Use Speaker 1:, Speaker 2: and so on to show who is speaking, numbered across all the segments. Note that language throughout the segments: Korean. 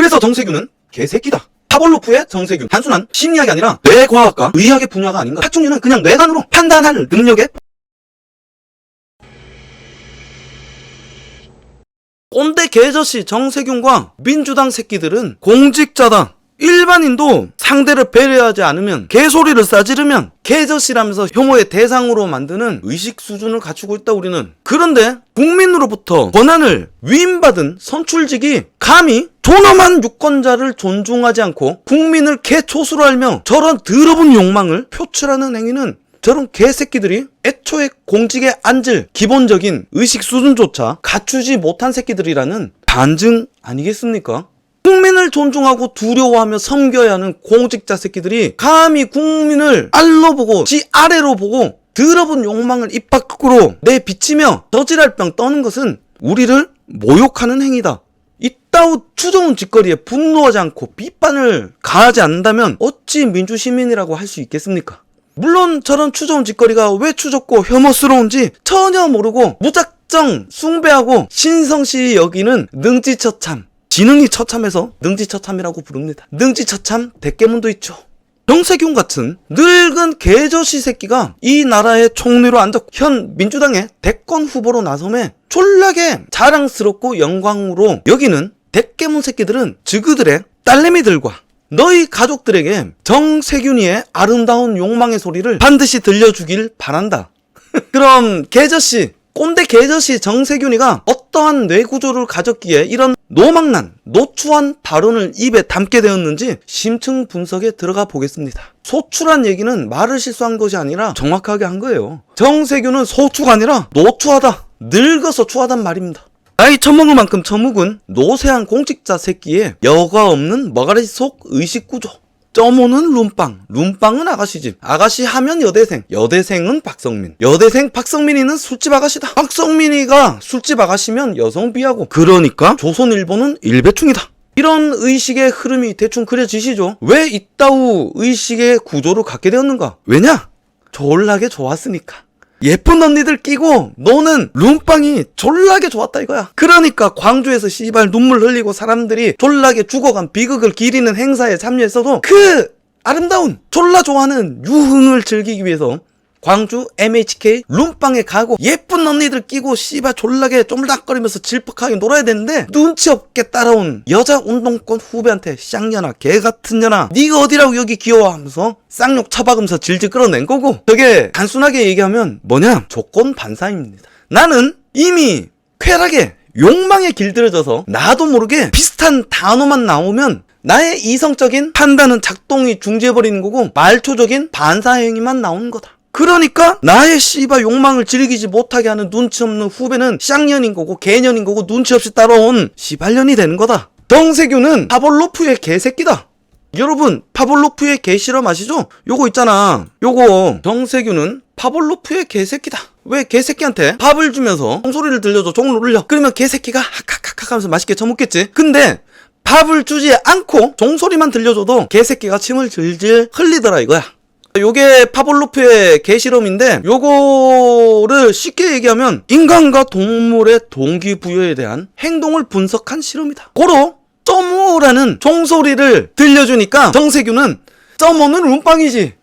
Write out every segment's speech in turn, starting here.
Speaker 1: 그래서 정세균은 개새끼다. 파볼로프의 정세균, 단순한 심리학이 아니라 뇌과학과 의학의 분야가 아닌가. 파충류는 그냥 뇌관으로 판단할 능력에 꼰대 개저씨 정세균과 민주당 새끼들은 공직자다. 일반인도 상대를 배려하지 않으면, 개소리를 싸지르면 개저씨라면서 혐오의 대상으로 만드는 의식 수준을 갖추고 있다 우리는. 그런데 국민으로부터 권한을 위임받은 선출직이 감히 존엄한 유권자를 존중하지 않고 국민을 개초수로 알며 저런 더러운 욕망을 표출하는 행위는 저런 개새끼들이 애초에 공직에 앉을 기본적인 의식 수준조차 갖추지 못한 새끼들이라는 반증 아니겠습니까? 국민을 존중하고 두려워하며 섬겨야 하는 공직자 새끼들이 감히 국민을 알로 보고 지 아래로 보고 더러운 욕망을 입 밖으로 내비치며 저지랄병 떠는 것은 우리를 모욕하는 행위다. 이따우 추저온 짓거리에 분노하지 않고 비판을 가하지 않는다면 어찌 민주시민이라고 할 수 있겠습니까? 물론 저런 추저온 짓거리가 왜 추적고 혐오스러운지 전혀 모르고 무작정 숭배하고 신성시 여기는 능지처참, 지능이 처참해서 능지처참이라고 부릅니다. 능지처참 대깨문도 있죠. 정세균 같은 늙은 개저씨 새끼가 이 나라의 총리로 앉아 현 민주당의 대권 후보로 나섬에 졸라게 자랑스럽고 영광으로 여기는 대깨문 새끼들은 저그들의 딸내미들과 너희 가족들에게 정세균이의 아름다운 욕망의 소리를 반드시 들려주길 바란다. 그럼 개저씨, 꼰대 개저씨 정세균이가 어떠한 뇌구조를 가졌기에 이런 노망난, 노추한 발언을 입에 담게 되었는지 심층 분석에 들어가 보겠습니다. 소추란 얘기는 말을 실수한 것이 아니라 정확하게 한 거예요. 정세균은 소추가 아니라 노추하다, 늙어서 추하단 말입니다. 나이 처먹을 만큼 처묵은 노쇠한 공직자 새끼의 여과 없는 머가리 속 의식구조. 점오는 룸빵, 룸빵은 아가씨집, 아가씨 하면 여대생, 여대생은 박성민, 여대생 박성민이는 술집 아가씨다. 박성민이가 술집 아가씨면 여성비하고, 그러니까 조선일보는 일배충이다. 이런 의식의 흐름이 대충 그려지시죠? 왜 이따우 의식의 구조를 갖게 되었는가? 왜냐? 졸라게 좋았으니까. 예쁜 언니들 끼고 노는 룸빵이 졸라게 좋았다 이거야. 그러니까 광주에서 씨발 눈물 흘리고 사람들이 졸라게 죽어간 비극을 기리는 행사에 참여했어도 그 아름다운 졸라 좋아하는 유흥을 즐기기 위해서 광주 MHK 룸빵에 가고 예쁜 언니들 끼고 씨발 졸라게 쪼물락거리면서 질퍽하게 놀아야 되는데 눈치 없게 따라온 여자 운동권 후배한테 쌍년아 개같은 년아 니가 어디라고 여기 귀여워 하면서 쌍욕 처박으면서 질질 끌어낸 거고, 저게 단순하게 얘기하면 뭐냐? 조건 반사입니다. 나는 이미 쾌락에 욕망에 길들여져서 나도 모르게 비슷한 단어만 나오면 나의 이성적인 판단은 작동이 중지해버리는 거고 말초적인 반사 행위만 나오는 거다. 그러니까 나의 씨발 욕망을 즐기지 못하게 하는 눈치 없는 후배는 쌍년인 거고 개년인 거고 눈치 없이 따라온 씨발년이 되는 거다. 정세균은 파볼로프의 개새끼다. 여러분 파볼로프의 개실험 아시죠? 요거 있잖아. 요거 정세균은 파볼로프의 개새끼다. 왜 개새끼한테 밥을 주면서 종소리를 들려줘, 종을 울려. 그러면 개새끼가 하카카카 하면서 맛있게 처먹겠지. 근데 밥을 주지 않고 종소리만 들려줘도 개새끼가 침을 질질 흘리더라 이거야. 요게 파볼로프의 개실험인데, 요거를 쉽게 얘기하면 인간과 동물의 동기부여에 대한 행동을 분석한 실험이다. 고로 점오라는 종소리를 들려주니까 정세균은 점오는 룸빵이지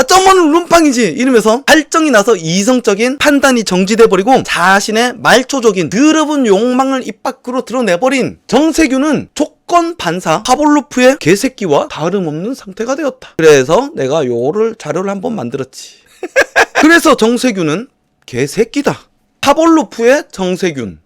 Speaker 1: 점오는 룸빵이지 이러면서 발정이 나서 이성적인 판단이 정지돼 버리고 자신의 말초적인 더러운 욕망을 입 밖으로 드러내버린 정세균은 조건 반사 파볼로프의 개새끼와 다름없는 상태가 되었다. 그래서 내가 요거를 자료를 한번 만들었지. 그래서 정세균은 개새끼다. 파볼로프의 정세균.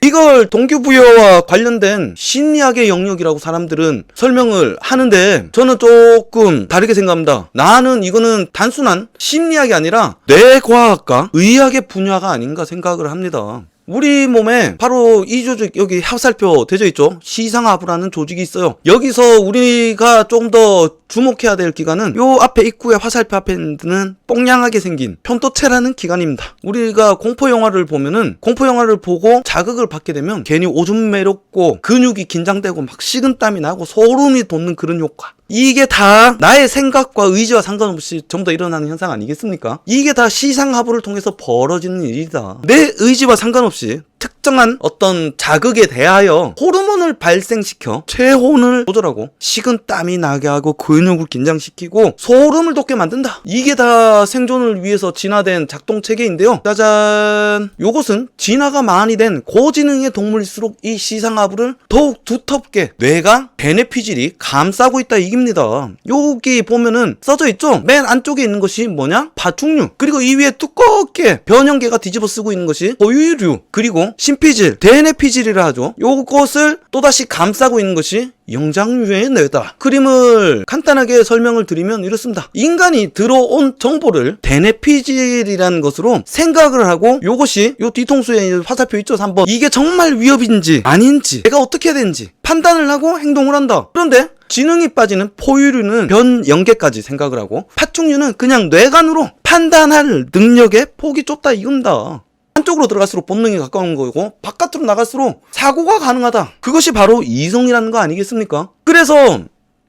Speaker 1: 이걸 동기부여와 관련된 심리학의 영역이라고 사람들은 설명을 하는데 저는 조금 다르게 생각합니다. 나는 이거는 단순한 심리학이 아니라 뇌과학과 의학의 분야가 아닌가 생각을 합니다. 우리 몸에 바로 이 조직, 여기 화살표 되어 있죠? 시상하부라는 조직이 있어요. 여기서 우리가 좀 더 주목해야 될 기관은 요 앞에 입구에 화살표 앞에 있는 뽕냥하게 생긴 편도체라는 기관입니다. 우리가 공포영화를 보면은 공포영화를 보고 자극을 받게 되면 괜히 오줌 매렵고 근육이 긴장되고 막 식은땀이 나고 소름이 돋는 그런 효과. 이게 다 나의 생각과 의지와 상관없이 전부 다 일어나는 현상 아니겠습니까? 이게 다 시상하부를 통해서 벌어지는 일이다. 내 의지와 상관없이 특정한 어떤 자극에 대하여 호르몬을 발생시켜 체온을 조절하고 식은 땀이 나게 하고 근육을 긴장시키고 소름을 돋게 만든다. 이게 다 생존을 위해서 진화된 작동체계인데요. 짜잔! 요것은 진화가 많이 된 고지능의 동물일수록 이 시상하부를 더욱 두텁게 뇌가 베네피질이 감싸고 있다 이깁니다. 여기 보면은 써져 있죠? 맨 안쪽에 있는 것이 뭐냐? 파충류. 그리고 이 위에 두껍게 변형계가 뒤집어 쓰고 있는 것이 포유류. 그리고 심피질, 대뇌피질이라 하죠. 요것을 또다시 감싸고 있는 것이 영장류의 뇌다. 그림을 간단하게 설명을 드리면 이렇습니다. 인간이 들어온 정보를 대뇌피질이라는 것으로 생각을 하고 요것이 요 뒤통수에 화살표 있죠? 3번. 이게 정말 위협인지 아닌지 내가 어떻게 해야 되는지 판단을 하고 행동을 한다. 그런데 지능이 빠지는 포유류는 변연계까지 생각을 하고 파충류는 그냥 뇌간으로 판단할 능력의 폭이 좁다 이겁니다. 안쪽으로 들어갈수록 본능이 가까운 거고 바깥으로 나갈수록 사고가 가능하다. 그것이 바로 이성이라는 거 아니겠습니까? 그래서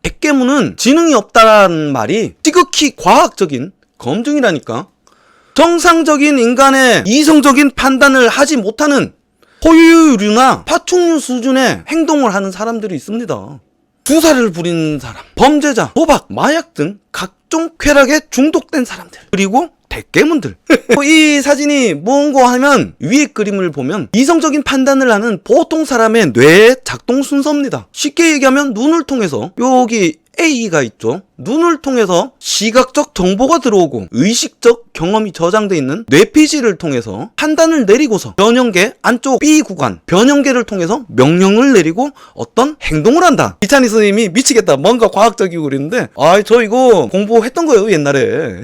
Speaker 1: 백계무는 지능이 없다는 말이 지극히 과학적인 검증이라니까. 정상적인 인간의 이성적인 판단을 하지 못하는 포유류나 파충류 수준의 행동을 하는 사람들이 있습니다. 주사를 부리는 사람, 범죄자, 도박, 마약 등 각종 쾌락에 중독된 사람들, 그리고 백계문들. 이 사진이 뭔가 하면 위에 그림을 보면 이성적인 판단을 하는 보통 사람의 뇌의 작동 순서입니다. 쉽게 얘기하면 눈을 통해서 여기 A가 있죠. 눈을 통해서 시각적 정보가 들어오고 의식적 경험이 저장돼 있는 뇌피질을 통해서 판단을 내리고서 변형계 안쪽 B 구간 변형계를 통해서 명령을 내리고 어떤 행동을 한다. 이찬희 선생님이 미치겠다. 뭔가 과학적이고 그랬는데 저 이거 공부했던 거예요 옛날에.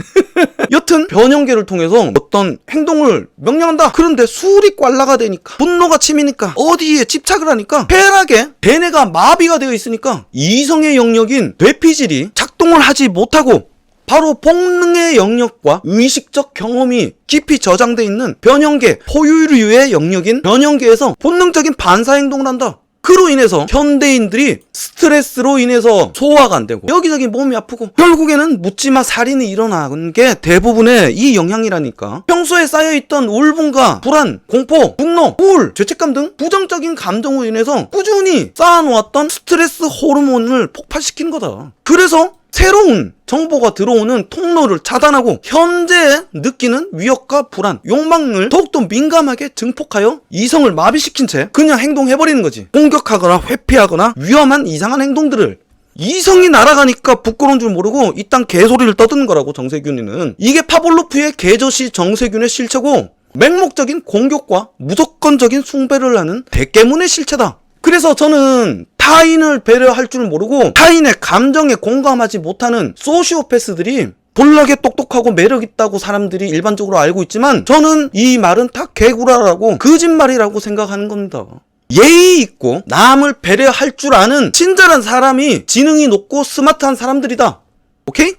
Speaker 1: 여튼 변형계를 통해서 어떤 행동을 명령한다. 그런데 술이 꽐라가 되니까 분노가 치미니까 어디에 집착을 하니까 쾌락에 대뇌가 마비가 되어 있으니까 이성의 영역인 뇌피질이 작동을 하지 못하고 바로 본능의 영역과 의식적 경험이 깊이 저장되어 있는 변형계, 포유류의 영역인 변형계에서 본능적인 반사행동을 한다. 그로 인해서 현대인들이 스트레스로 인해서 소화가 안 되고 여기저기 몸이 아프고 결국에는 묻지마 살인이 일어나는 게 대부분의 이 영향이라니까. 평소에 쌓여있던 울분과 불안, 공포, 분노, 우울, 죄책감 등 부정적인 감정으로 인해서 꾸준히 쌓아놓았던 스트레스 호르몬을 폭발시키는 거다. 그래서 새로운 정보가 들어오는 통로를 차단하고 현재 느끼는 위협과 불안, 욕망을 더욱더 민감하게 증폭하여 이성을 마비시킨 채 그냥 행동해버리는 거지. 공격하거나 회피하거나 위험한 이상한 행동들을. 이성이 날아가니까 부끄러운 줄 모르고 이딴 개소리를 떠드는 거라고 정세균이는. 이게 파볼로프의 개저시 정세균의 실체고 맹목적인 공격과 무조건적인 숭배를 하는 백계문의 실체다. 그래서 저는 타인을 배려할 줄 모르고 타인의 감정에 공감하지 못하는 소시오패스들이 볼나게 똑똑하고 매력있다고 사람들이 일반적으로 알고 있지만 저는 이 말은 다 개구라라고 거짓말이라고 생각하는 겁니다. 예의 있고 남을 배려할 줄 아는 친절한 사람이 지능이 높고 스마트한 사람들이다. 오케이?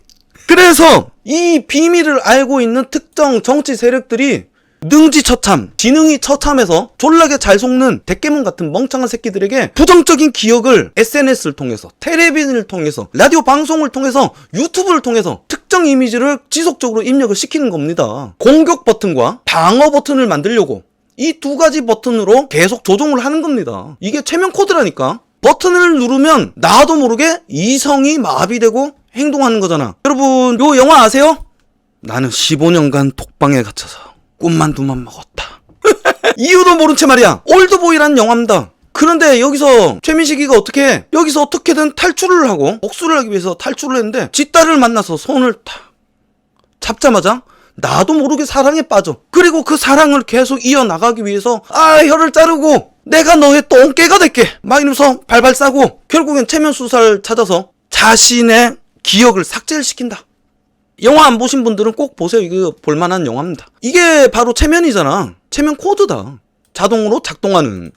Speaker 1: 그래서 이 비밀을 알고 있는 특정 정치 세력들이 능지처참, 지능이 처참해서 졸라게 잘 속는 백계문 같은 멍청한 새끼들에게 부정적인 기억을 SNS를 통해서, 텔레비전을 통해서, 라디오 방송을 통해서, 유튜브를 통해서 특정 이미지를 지속적으로 입력을 시키는 겁니다. 공격 버튼과 방어 버튼을 만들려고 이 두 가지 버튼으로 계속 조종을 하는 겁니다. 이게 최면 코드라니까. 버튼을 누르면 나도 모르게 이성이 마비되고 행동하는 거잖아. 여러분, 요 영화 아세요? 나는 15년간 독방에 갇혀서 꿈만 두만 먹었다. 이유도 모른 채 말이야. 올드보이라는 영화입니다. 그런데 여기서 최민식이가 어떻게 여기서 어떻게든 탈출을 하고 복수를 하기 위해서 탈출을 했는데 지 딸을 만나서 손을 탁 잡자마자 나도 모르게 사랑에 빠져. 그리고 그 사랑을 계속 이어나가기 위해서 혀를 자르고 내가 너의 똥개가 될게 막 이러면서 발발 싸고 결국엔 체면수사를 찾아서 자신의 기억을 삭제를 시킨다. 영화 안 보신 분들은 꼭 보세요. 이거 볼만한 영화입니다. 이게 바로 체면이잖아. 체면 코드다. 자동으로 작동하는.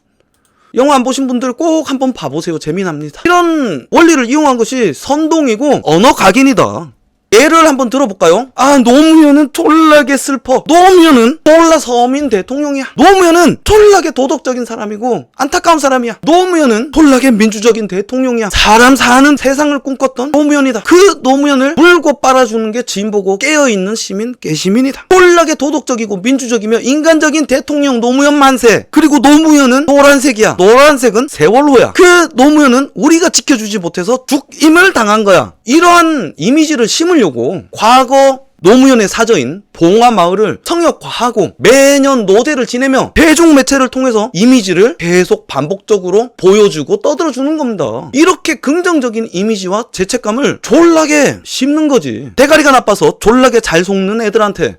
Speaker 1: 영화 안 보신 분들 꼭 한번 봐보세요. 재미납니다. 이런 원리를 이용한 것이 선동이고 언어 각인이다. 예를 한번 들어볼까요? 아, 노무현은 졸라게 슬퍼. 노무현은 졸라 서민 대통령이야. 노무현은 졸라게 도덕적인 사람이고 안타까운 사람이야. 노무현은 졸라게 민주적인 대통령이야. 사람 사는 세상을 꿈꿨던 노무현이다. 그 노무현을 물고 빨아주는 게 진보고 깨어있는 시민 깨시민이다. 졸라게 도덕적이고 민주적이며 인간적인 대통령 노무현 만세. 그리고 노무현은 노란색이야. 노란색은 세월호야. 그 노무현은 우리가 지켜주지 못해서 죽임을 당한 거야. 이러한 이미지를 심으려고 과거 노무현의 사저인 봉화마을을 성역화하고 매년 노대를 지내며 대중매체를 통해서 이미지를 계속 반복적으로 보여주고 떠들어주는 겁니다. 이렇게 긍정적인 이미지와 죄책감을 졸라게 심는 거지. 대가리가 나빠서 졸라게 잘 속는 애들한테.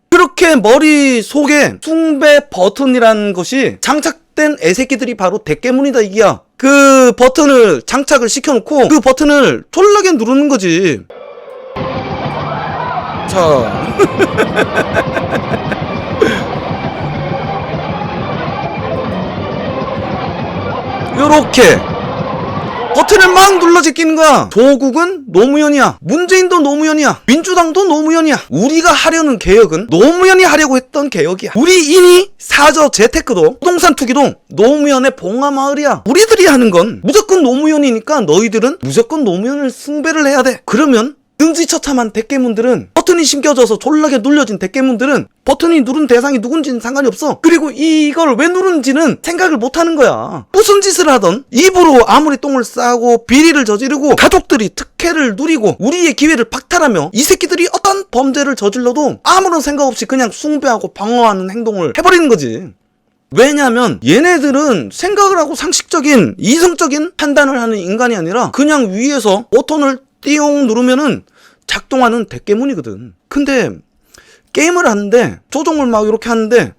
Speaker 1: 그렇게 머릿속에 숭배 버튼이라는 것이 장착된 애새끼들이 바로 대깨문이다 이기야. 그 버튼을 장착을 시켜놓고 그 버튼을 졸라게 누르는 거지. 자 요렇게 버튼을 막 눌러 제끼는 거야. 조국은 노무현이야. 문재인도 노무현이야. 민주당도 노무현이야. 우리가 하려는 개혁은 노무현이 하려고 했던 개혁이야. 우리 이니 사저 재테크도 부동산 투기도 노무현의 봉화마을이야. 우리들이 하는 건 무조건 노무현이니까 너희들은 무조건 노무현을 숭배를 해야 돼. 그러면 능지처참한 대깨문들은 버튼이 심겨져서 졸라게 눌려진 대깨문들은 버튼이 누른 대상이 누군지는 상관이 없어. 그리고 이걸 왜 누르는지는 생각을 못하는 거야. 무슨 짓을 하던 입으로 아무리 똥을 싸고 비리를 저지르고 가족들이 특혜를 누리고 우리의 기회를 박탈하며 이 새끼들이 어떤 범죄를 저질러도 아무런 생각 없이 그냥 숭배하고 방어하는 행동을 해버리는 거지. 왜냐하면 얘네들은 생각을 하고 상식적인 이성적인 판단을 하는 인간이 아니라 그냥 위에서 버튼을 띠용 누르면은 작동하는 대깨문이거든. 근데 게임을 하는데 조종을 막 이렇게 하는데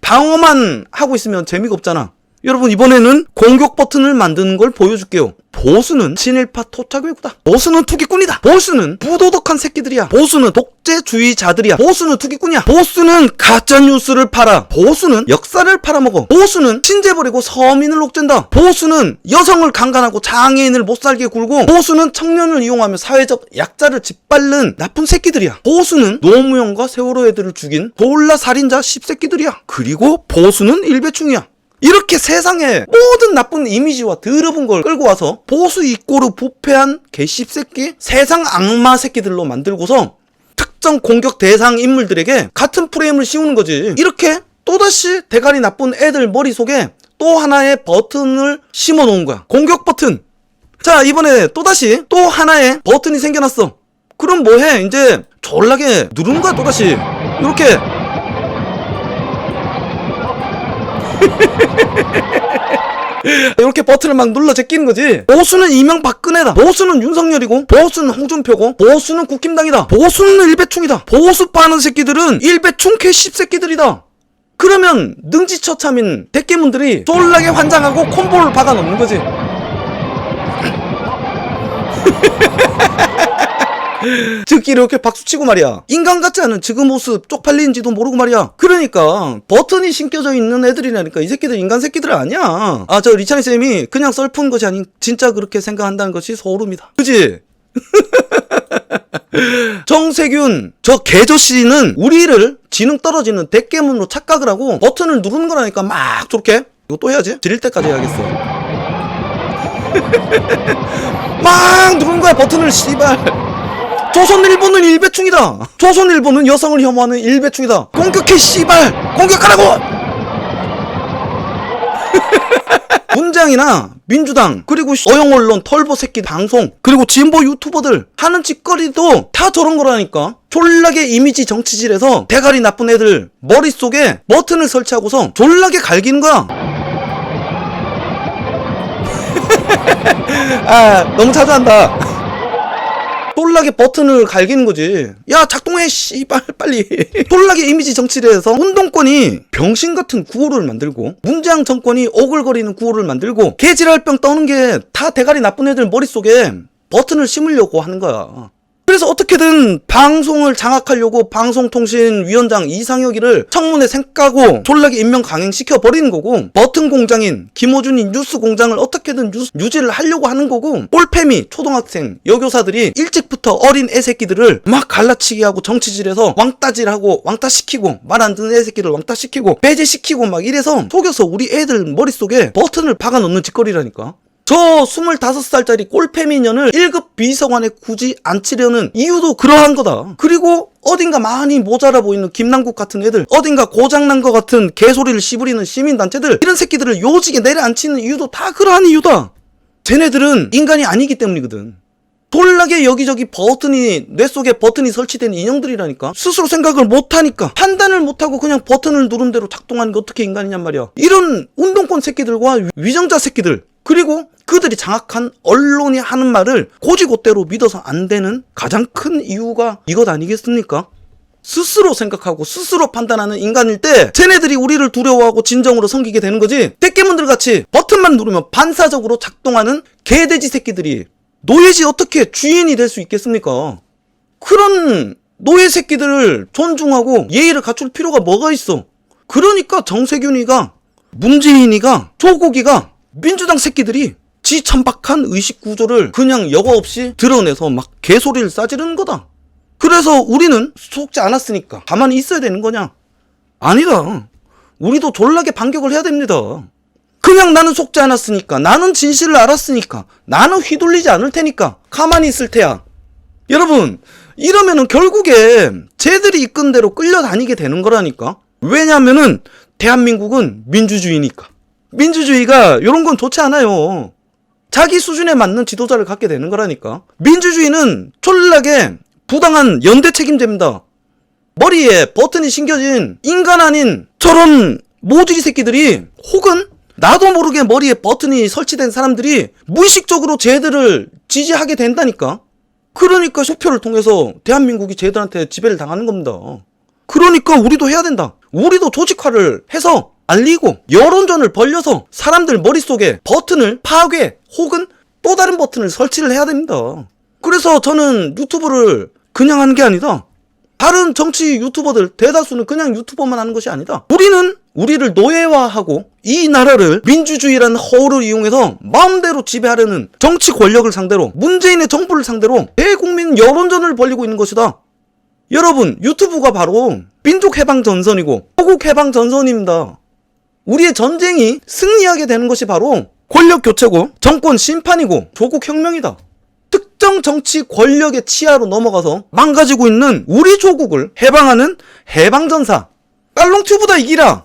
Speaker 1: 방어만 하고 있으면 재미가 없잖아. 여러분 이번에는 공격 버튼을 만드는 걸 보여줄게요. 보수는 친일파 토착외구다. 보수는 투기꾼이다. 보수는 부도덕한 새끼들이야. 보수는 독재주의자들이야. 보수는 투기꾼이야. 보수는 가짜뉴스를 팔아. 보수는 역사를 팔아먹어. 보수는 신재 버리고 서민을 옥죄다. 보수는 여성을 강간하고 장애인을 못살게 굴고 보수는 청년을 이용하며 사회적 약자를 짓밟는 나쁜 새끼들이야. 보수는 노무현과 세월호 애들을 죽인 졸라 살인자 씹새끼들이야. 그리고 보수는 일배충이야. 이렇게 세상에 모든 나쁜 이미지와 더러운 걸 끌고 와서 보수 이꼬르 부패한 개씹새끼 세상 악마 새끼들로 만들고서 특정 공격 대상 인물들에게 같은 프레임을 씌우는 거지. 이렇게 또다시 대가리 나쁜 애들 머릿속에 또 하나의 버튼을 심어 놓은 거야. 공격 버튼. 자, 이번에 또다시 또 하나의 버튼이 생겨났어. 그럼 뭐해? 이제 졸라게 누르는 거야. 또다시 이렇게 이렇게 버튼을 막 눌러 제끼는 거지. 보수는 이명박근혜다. 보수는 윤석열이고 보수는 홍준표고 보수는 국힘당이다. 보수는 일배충이다. 보수 빠는 새끼들은 일배충 개씹새끼들이다. 그러면 능지처참인 대깨문들이 졸라게 환장하고 콤보를 박아 넣는 거지. 즉기 이렇게 박수치고 말이야. 인간 같지 않은 지금 모습 쪽팔리는지도 모르고 말이야. 그러니까 버튼이 심겨져 있는 애들이라니까. 이 새끼들 인간 새끼들 아니야. 아, 저 리찬이 쌤이 그냥 썰푸는 것이 아닌 진짜 그렇게 생각한다는 것이 소름이다. 그치? 정세균 저 개저씨는 우리를 지능 떨어지는 대깨문으로 착각을 하고 버튼을 누르는 거라니까. 막 저렇게. 이거 또 해야지. 지릴 때까지 해야겠어. 막 누르는 거야 버튼을. 씨발. 조선일보는 일배충이다. 조선일보는 여성을 혐오하는 일배충이다. 공격해 씨발. 공격하라고. 문장이나 민주당 그리고 어영언론 털보 새끼 방송 그리고 진보 유튜버들 하는 짓거리도 다 저런 거라니까. 졸라게 이미지 정치질해서 대가리 나쁜 애들 머릿속에 버튼을 설치하고서 졸라게 갈기는 거야. 아, 너무 자주 한다. 졸라게 버튼을 갈기는 거지. 야, 작동해 씨발 빨리. 졸라게 이미지 정치를 해서 운동권이 병신 같은 구호를 만들고 문재인 정권이 오글거리는 구호를 만들고 개지랄병 떠는 게 다 대가리 나쁜 애들 머릿속에 버튼을 심으려고 하는 거야. 그래서 어떻게든 방송을 장악하려고 방송통신위원장 이상혁이를 청문회 생까고 졸라게 임명 강행시켜버리는 거고, 버튼 공장인 김호준이 뉴스 공장을 어떻게든 유지를 하려고 하는 거고, 꼴패미 초등학생 여교사들이 일찍부터 어린 애새끼들을 막 갈라치기 하고 정치질해서 왕따질하고 왕따시키고, 말 안 듣는 애새끼를 왕따시키고 배제시키고 막 이래서 속여서 우리 애들 머릿속에 버튼을 박아놓는 짓거리라니까. 저 25살짜리 꼴패미년을 1급 비서관에 굳이 앉히려는 이유도 그러한 거다. 그리고 어딘가 많이 모자라 보이는 김남국 같은 애들, 어딘가 고장난 것 같은 개소리를 씨부리는 시민단체들, 이런 새끼들을 요직에 내려앉히는 이유도 다 그러한 이유다. 쟤네들은 인간이 아니기 때문이거든. 돌나게 여기저기 버튼이, 뇌 속에 버튼이 설치된 인형들이라니까. 스스로 생각을 못하니까, 판단을 못하고 그냥 버튼을 누른 대로 작동하는 게 어떻게 인간이냔 말이야. 이런 운동권 새끼들과 위정자 새끼들, 그리고 그들이 장악한 언론이 하는 말을 고지고대로 믿어서 안 되는 가장 큰 이유가 이것 아니겠습니까? 스스로 생각하고 스스로 판단하는 인간일 때 쟤네들이 우리를 두려워하고 진정으로 섬기게 되는 거지, 떼깨문들 같이 버튼만 누르면 반사적으로 작동하는 개돼지 새끼들이 노예지 어떻게 주인이 될 수 있겠습니까? 그런 노예 새끼들을 존중하고 예의를 갖출 필요가 뭐가 있어. 그러니까 정세균이가, 문재인이가, 조국이가, 민주당 새끼들이 지 천박한 의식 구조를 그냥 여과 없이 드러내서 막 개소리를 싸지르는 거다. 그래서 우리는 속지 않았으니까 가만히 있어야 되는 거냐? 아니다. 우리도 졸라게 반격을 해야 됩니다. 그냥 나는 속지 않았으니까, 나는 진실을 알았으니까, 나는 휘둘리지 않을 테니까 가만히 있을 테야. 여러분, 이러면은 결국에 쟤들이 이끈 대로 끌려다니게 되는 거라니까. 왜냐면은 대한민국은 민주주의니까. 민주주의가 이런 건 좋지 않아요. 자기 수준에 맞는 지도자를 갖게 되는 거라니까. 민주주의는 촐라게 부당한 연대 책임제입니다. 머리에 버튼이 심겨진 인간 아닌 저런 모질이 새끼들이, 혹은 나도 모르게 머리에 버튼이 설치된 사람들이 무의식적으로 쟤들을 지지하게 된다니까. 그러니까 쇼표를 통해서 대한민국이 쟤들한테 지배를 당하는 겁니다. 그러니까 우리도 해야 된다. 우리도 조직화를 해서 알리고 여론전을 벌려서 사람들 머릿속에 버튼을 파괴 혹은 또 다른 버튼을 설치를 해야 됩니다. 그래서 저는 유튜브를 그냥 하는 게 아니다. 다른 정치 유튜버들 대다수는 그냥 유튜버만 하는 것이 아니다. 우리는 우리를 노예화하고 이 나라를 민주주의라는 허울을 이용해서 마음대로 지배하려는 정치 권력을 상대로, 문재인의 정부를 상대로 대국민 여론전을 벌이고 있는 것이다. 여러분, 유튜브가 바로 민족해방전선이고 호국해방전선입니다. 우리의 전쟁이 승리하게 되는 것이 바로 권력교체고 정권 심판이고 조국혁명이다. 특정 정치 권력의 치하로 넘어가서 망가지고 있는 우리 조국을 해방하는 해방전사, 깔롱튜브다 이기라.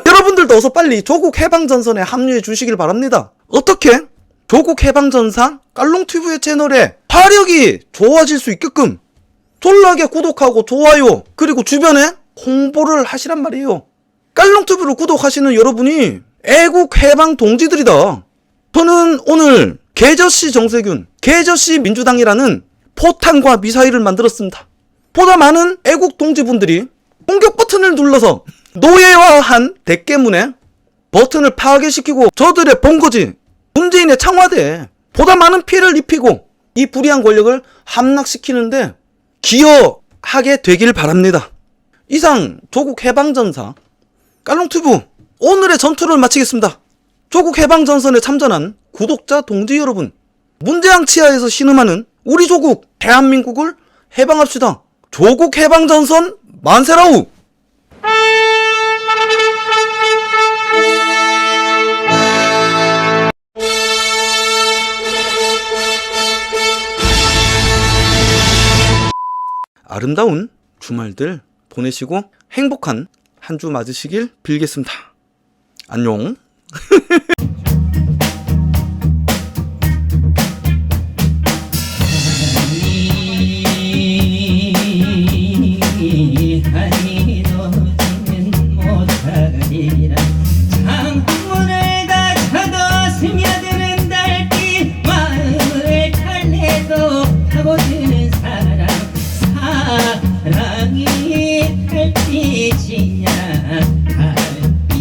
Speaker 1: 여러분들도 어서 빨리 조국해방전선에 합류해 주시길 바랍니다. 어떻게? 조국해방전사 깔롱튜브의 채널에 화력이 좋아질 수 있게끔 졸라게 구독하고 좋아요 그리고 주변에 홍보를 하시란 말이에요. 깔롱튜브를 구독하시는 여러분이 애국해방 동지들이다. 저는 오늘 개저씨 정세균, 개저씨 민주당이라는 포탄과 미사일을 만들었습니다. 보다 많은 애국 동지분들이 공격 버튼을 눌러서 노예화한 대깨문에 버튼을 파괴시키고 저들의 본거지 문재인의 청와대에 보다 많은 피해를 입히고 이 불의한 권력을 함락시키는데 기여하게 되길 바랍니다. 이상 조국해방전사 깔롱튜브 오늘의 전투를 마치겠습니다. 조국해방전선에 참전한 구독자 동지 여러분, 문재양 치하에서 신음하는 우리 조국 대한민국을 해방합시다. 조국해방전선 만세라우. 아름다운 주말들 보내시고 행복한 한 주 맞으시길 빌겠습니다. 안녕.
Speaker 2: 창문을 닫혀도 스며드는 달빛, 마음을 달래도 파고드는 사랑, 사랑이 달빛이냐.